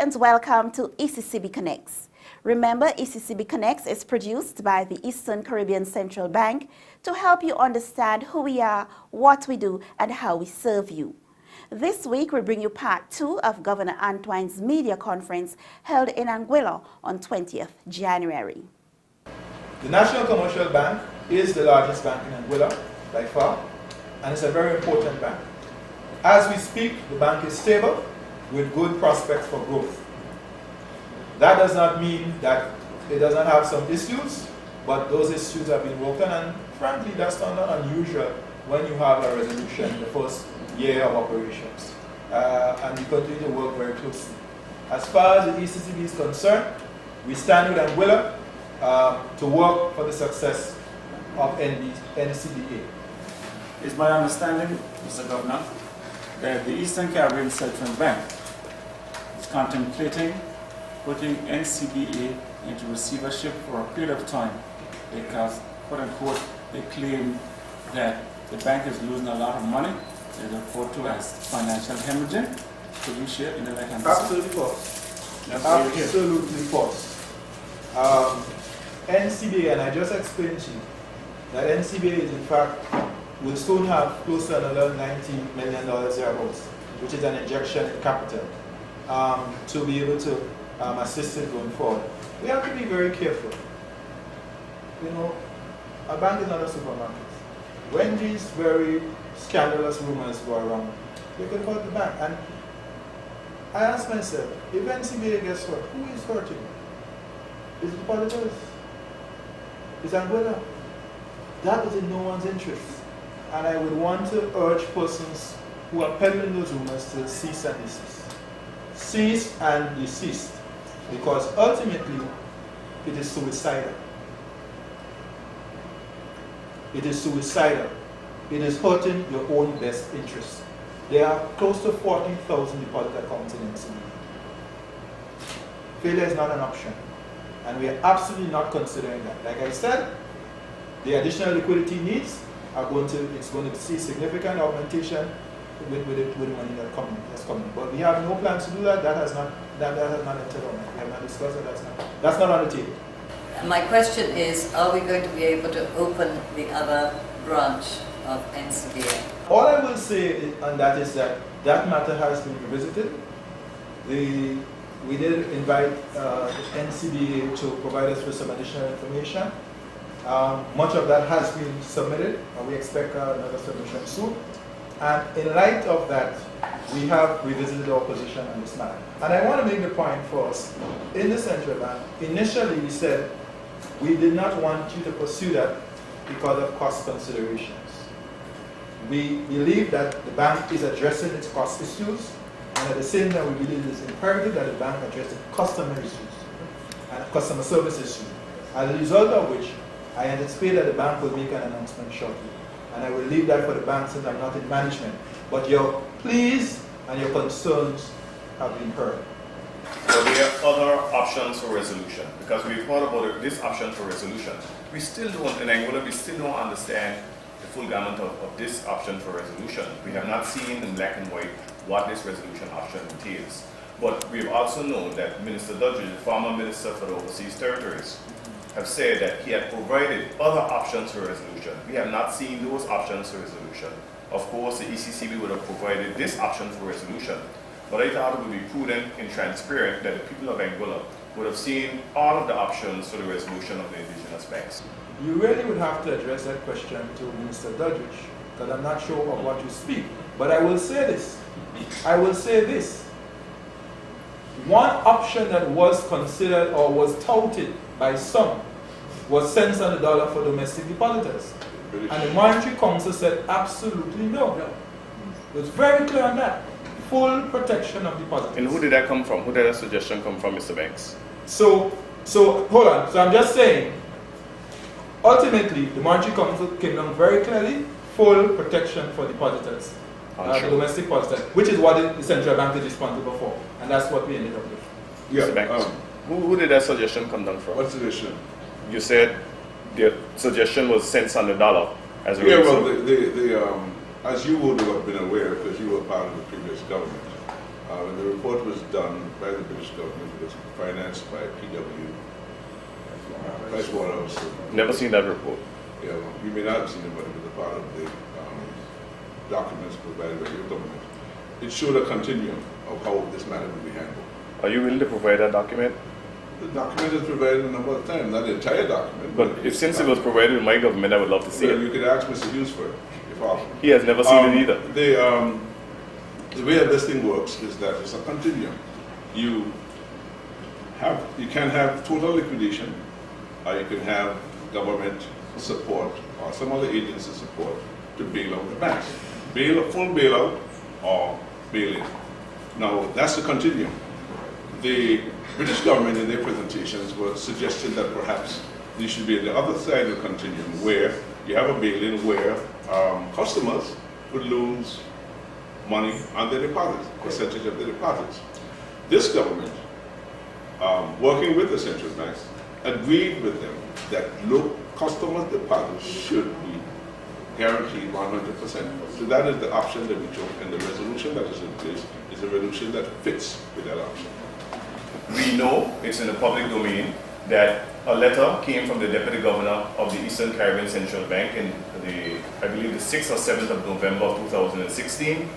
and welcome to ECCB Connects. Remember, ECCB Connects is produced by the Eastern Caribbean Central Bank to help you understand who we are, what we do, and how we serve you. This week, we bring you part 2 of Governor Antoine's media conference held in Anguilla on 20th January. The National Commercial Bank is the largest bank in Anguilla by far, and it's a very important bank. As we speak, the bank is stable with good prospects for growth. That does not mean that it doesn't have some issues, but those issues have been worked on, and frankly, that's not unusual when you have a resolution in the first year of operations. And we continue to work very closely. As far as the ECCB is concerned, we stand with Anguilla to work for the success of NCBA. It's my understanding, Mr. Governor, that the Eastern Caribbean Central Bank is contemplating putting NCBA into receivership for a period of time because, quote unquote, they claim that the bank is losing a lot of money. They refer to as financial hemorrhaging. Could you share in the right hand? Absolutely false. Absolutely false. NCBA, and I just explained to you that NCBA is in fact will soon have close to another $90 million thereabouts, which is an injection in capital to be able to assist it going forward. We have to be very careful. You know, a bank is not a supermarket. When these very scandalous rumors go around, you can call the bank. And I ask myself, if NCBA gets hurt, who is hurting? Is it the depositors? Is Anguilla? That is in no one's interest. And I would want to urge persons who are peddling those rumors to cease and desist. Cease and desist. Because ultimately, it is suicidal. It is suicidal. It is hurting your own best interest. There are close to 40,000 deposit accounts in NCBA. Failure is not an option. And we are absolutely not considering that. Like I said, the additional liquidity needs are going to see significant augmentation with the money that's coming. But we have no plans to do that. That has not entered on. We have not discussed it. That's not on the table. My question is, are we going to be able to open the other branch of NCBA? All I will say on that is that matter has been revisited. We did invite the NCBA to provide us with some additional information. Much of that has been submitted, and we expect another submission soon. And in light of that, we have revisited our position on this matter. And I want to make the point for us, in the central bank, initially we said we did not want you to pursue that because of cost considerations. We believe that the bank is addressing its cost issues, and at the same time we believe it is imperative that the bank address the customer issues and customer service issues. As a result of which, I anticipate that the bank will make an announcement shortly. And I will leave that for the bank since I'm not in management. But your pleas and your concerns have been heard. So there are other options for resolution, because we've heard about this option for resolution. We still don't, in Anguilla, we still don't understand the full gamut of this option for resolution. We have not seen in black and white what this resolution option entails. But we've also known that Minister Dudley, the former Minister for the Overseas Territories, have said that he had provided other options for resolution. We have not seen those options for resolution. Of course, the ECCB would have provided this option for resolution, but I thought it would be prudent and transparent that the people of Anguilla would have seen all of the options for the resolution of the indigenous banks. You really would have to address that question to Minister Dudridge, because I'm not sure of what you speak. But I will say this. I will say this. One option that was considered or was touted by some was cents on the dollar for domestic depositors. And the Monetary Council said absolutely no. It was very clear on that. Full protection of depositors. And who did that come from? Who did that suggestion come from, Mr. Banks? So hold on. So I'm just saying, ultimately, the Monetary Council came down very clearly, full protection for depositors, the domestic depositors, which is what the central bank is responsible for. And that's what we ended up with. Yeah. Mr. Banks, who did that suggestion come down from? What suggestion? You said the suggestion was cents on the dollar as a yeah, reason. well, as you would have been aware, because you were part of the previous government, When the report was done by the British government, it was financed by PW, Pricewaterhouse. Never seen that report. Yeah, well, you may not have seen it, but it was a part of the documents provided by your government. It showed a continuum of how this matter would be handled. Are you willing to provide that document? The document is provided a number of times, not the entire document. But if, since it was provided in my government, I would love to see Well, it. you could ask Mr. Hughes for it, if possible. He has never seen it either. The way this thing works is that it's a continuum. You can have total liquidation, or you can have government support or some other agency support to bail out the banks. Full bailout or bail-in. Now, that's the continuum. The British government in their presentations were suggesting that perhaps you should be at the other side of the continuum, where you have a bail-in where customers would lose money on their deposits, percentage of their deposits. This government, working with the central banks, agreed with them that low customers' deposits should be guaranteed 100%. So that is the option that we took, and the resolution that is in place is a resolution that fits with that option. We know, it's in the public domain, that a letter came from the Deputy Governor of the Eastern Caribbean Central Bank in I believe the 6th or 7th of November of 2016,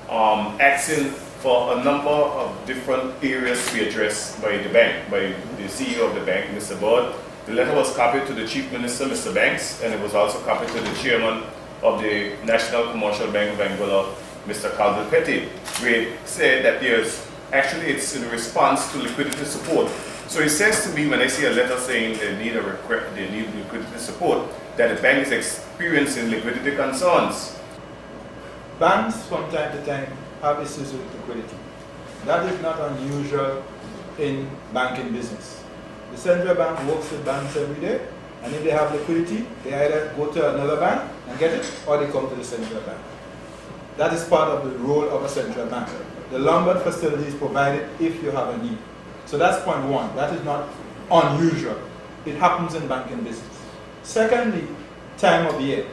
asking for a number of different areas to be addressed by the bank, by the CEO of the bank, Mr. Bird. The letter was copied to the Chief Minister, Mr. Banks, and it was also copied to the Chairman of the National Commercial Bank of Angola, Mr. Calder Petty, where it said that it's in response to liquidity support. So it says to me, when I see a letter saying they need liquidity support, that the bank is experiencing liquidity concerns. Banks from time to time have issues with liquidity. That is not unusual in banking business. The central bank works with banks every day, and if they have liquidity, they either go to another bank and get it, or they come to the central bank. That is part of the role of a central bank. The Lombard facility is provided if you have a need. So that's point one. That is not unusual. It happens in banking business. Secondly, time of year.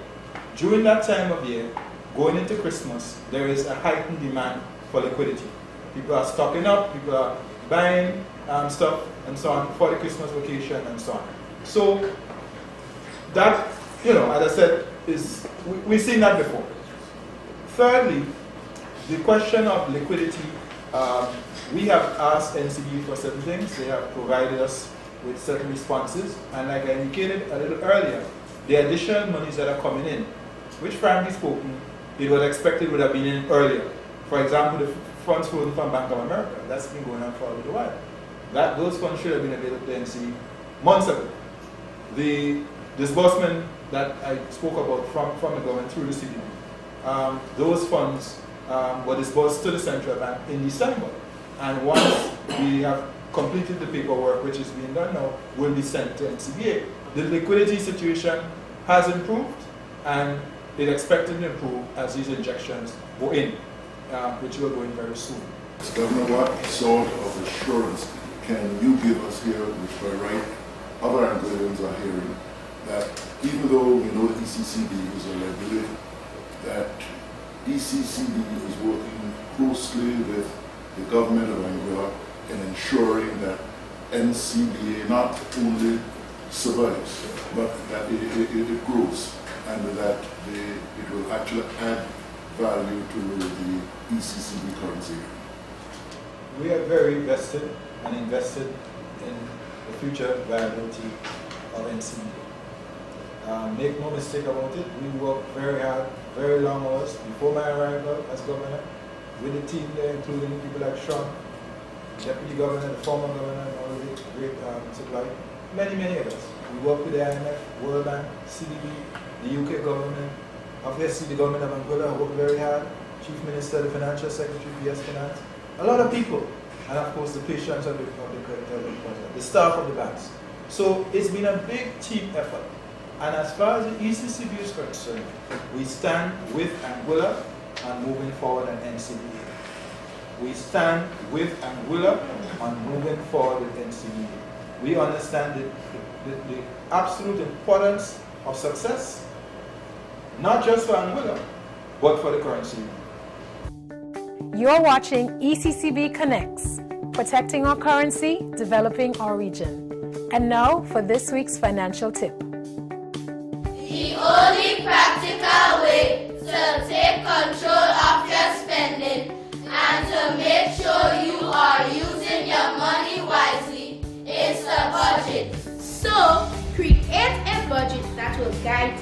During that time of year, going into Christmas, there is a heightened demand for liquidity. People are stocking up, people are buying stuff and so on for the Christmas vacation and so on. So that, as I said, we've seen that before. Thirdly, the question of liquidity, we have asked NCB for certain things. They have provided us with certain responses, and like I indicated a little earlier, the additional monies that are coming in, which frankly spoken, it was expected would have been in earlier. For example, the funds flown from Bank of America, that's been going on for a little while. Those funds should have been available to NCB months ago. The disbursement that I spoke about from the government through the CDB, those funds were disbursed to the central bank in December. And once we have completed the paperwork, which is being done now, will be sent to NCBA. The liquidity situation has improved, and it's expected to improve as these injections go in, which will go in very soon. Governor, what sort of assurance can you give us here, which by right other Angolans are hearing, that even though we know ECCB is a regulator, that ECCB is working closely with the government of Angola in ensuring that NCBA not only survives, but that it grows, and that it will actually add value to the ECCB currency? We are very vested and invested in the future viability of NCBA. Make no mistake about it, we worked very hard, very long hours before my arrival as governor, with the team there, including people like Sean, Deputy Governor, the former governor, and all of the great supply, many of us. We worked with the IMF, World Bank, CDB, the UK government, obviously the government of Angola worked very hard, Chief Minister, the Financial Secretary, PS Finance, a lot of people, and of course the patients of the staff of the banks. So it's been a big team effort. And as far as the ECCB is concerned, we stand with Angola on moving forward on NCBA. We stand with Angola on moving forward with NCBA. We understand the absolute importance of success, not just for Angola, but for the currency. You're watching ECCB Connects, protecting our currency, developing our region. And now for this week's financial tip. The only practical way to take control of your spending and to make sure you are using your money wisely is the budget. So, create a budget that will guide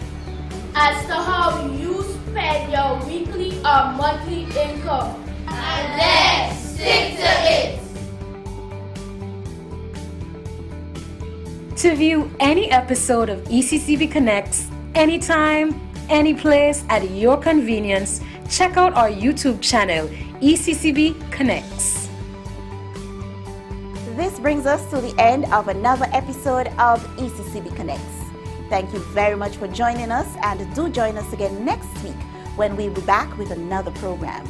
as to how you spend your weekly or monthly income. And then stick to it. To view any episode of ECCB Connects, anytime, any place, at your convenience, check out our YouTube channel, ECCB Connects. This brings us to the end of another episode of ECCB Connects. Thank you very much for joining us, and do join us again next week when we'll be back with another program.